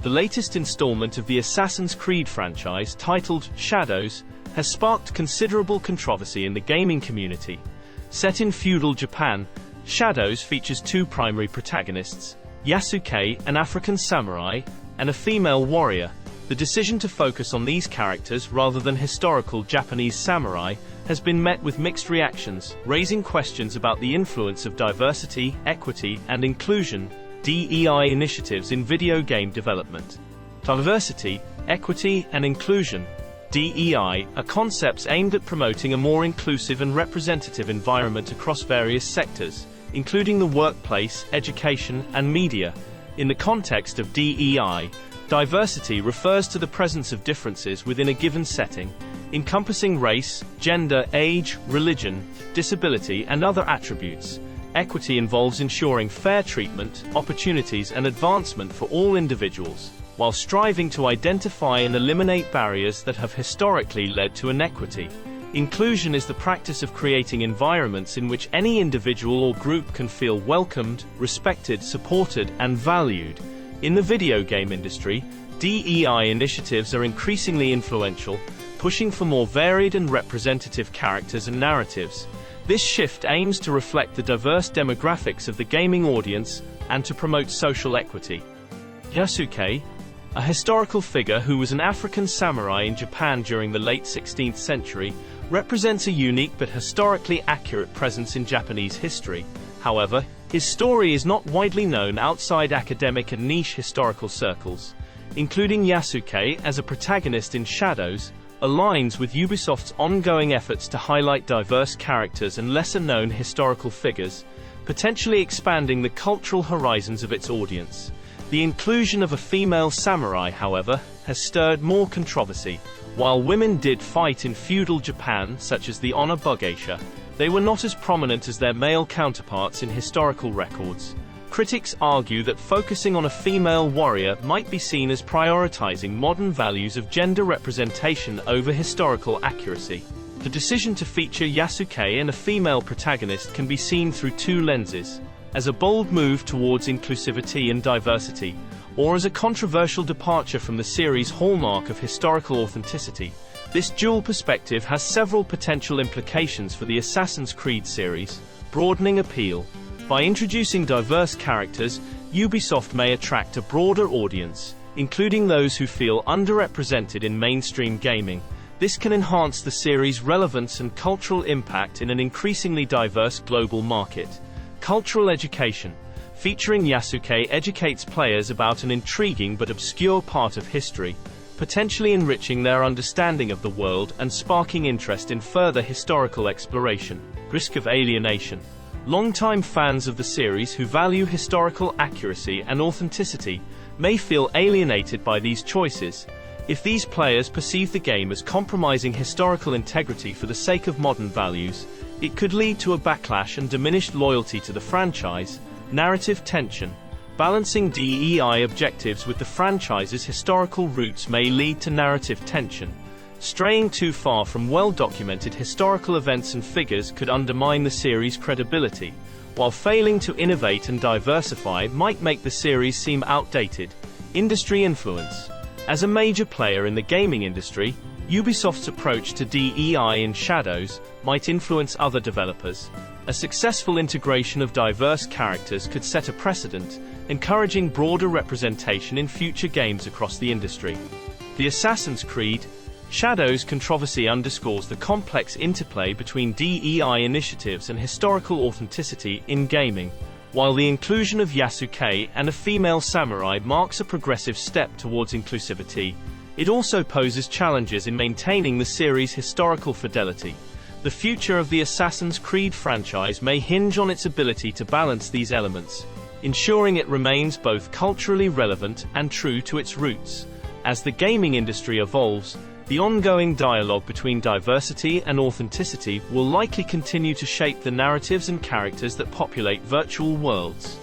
The latest installment of the Assassin's Creed franchise, titled Shadows, has sparked considerable controversy in the gaming community. Set in feudal Japan, Shadows features two primary protagonists, Yasuke, an African samurai, and a female warrior. The decision to focus on these characters rather than historical Japanese samurai has been met with mixed reactions, raising questions about the influence of diversity, equity, and inclusion (DEI) initiatives in video game development. Diversity, equity, and inclusion (DEI) are concepts aimed at promoting a more inclusive and representative environment across various sectors, including the workplace, education, and media. In the context of DEI, diversity refers to the presence of differences within a given setting, encompassing race, gender, age, religion, disability, and other attributes. Equity involves ensuring fair treatment, opportunities, and advancement for all individuals, while striving to identify and eliminate barriers that have historically led to inequity. Inclusion is the practice of creating environments in which any individual or group can feel welcomed, respected, supported, and valued. In the video game industry, DEI initiatives are increasingly influential, pushing for more varied and representative characters and narratives. This shift aims to reflect the diverse demographics of the gaming audience and to promote social equity. Yasuke, a historical figure who was an African samurai in Japan during the late 16th century, represents a unique but historically accurate presence in Japanese history. However, his story is not widely known outside academic and niche historical circles. Including Yasuke as a protagonist in Shadows aligns with Ubisoft's ongoing efforts to highlight diverse characters and lesser-known historical figures, potentially expanding the cultural horizons of its audience. The inclusion of a female samurai, however, has stirred more controversy. While women did fight in feudal Japan, such as the Honor Bugeisha, they were not as prominent as their male counterparts in historical records. Critics argue that focusing on a female warrior might be seen as prioritizing modern values of gender representation over historical accuracy. The decision to feature Yasuke and a female protagonist can be seen through two lenses: as a bold move towards inclusivity and diversity, or as a controversial departure from the series' hallmark of historical authenticity. This dual perspective has several potential implications for the Assassin's Creed series. Broadening appeal. By introducing diverse characters, Ubisoft may attract a broader audience, including those who feel underrepresented in mainstream gaming. This can enhance the series' relevance and cultural impact in an increasingly diverse global market. Cultural education. Featuring Yasuke educates players about an intriguing but obscure part of history, potentially enriching their understanding of the world and sparking interest in further historical exploration. Risk of alienation. Longtime fans of the series who value historical accuracy and authenticity may feel alienated by these choices. If these players perceive the game as compromising historical integrity for the sake of modern values, it could lead to a backlash and diminished loyalty to the franchise. Narrative tension. Balancing DEI objectives with the franchise's historical roots may lead to narrative tension. Straying too far from well-documented historical events and figures could undermine the series' credibility, while failing to innovate and diversify might make the series seem outdated. Industry influence. As a major player in the gaming industry, Ubisoft's approach to DEI in Shadows might influence other developers. A successful integration of diverse characters could set a precedent, encouraging broader representation in future games across the industry. The Assassin's Creed Shadows controversy underscores the complex interplay between DEI initiatives and historical authenticity in gaming. While the inclusion of Yasuke and a female samurai marks a progressive step towards inclusivity, it also poses challenges in maintaining the series' historical fidelity. The future of the Assassin's Creed franchise may hinge on its ability to balance these elements, ensuring it remains both culturally relevant and true to its roots. As the gaming industry evolves, the ongoing dialogue between diversity and authenticity will likely continue to shape the narratives and characters that populate virtual worlds.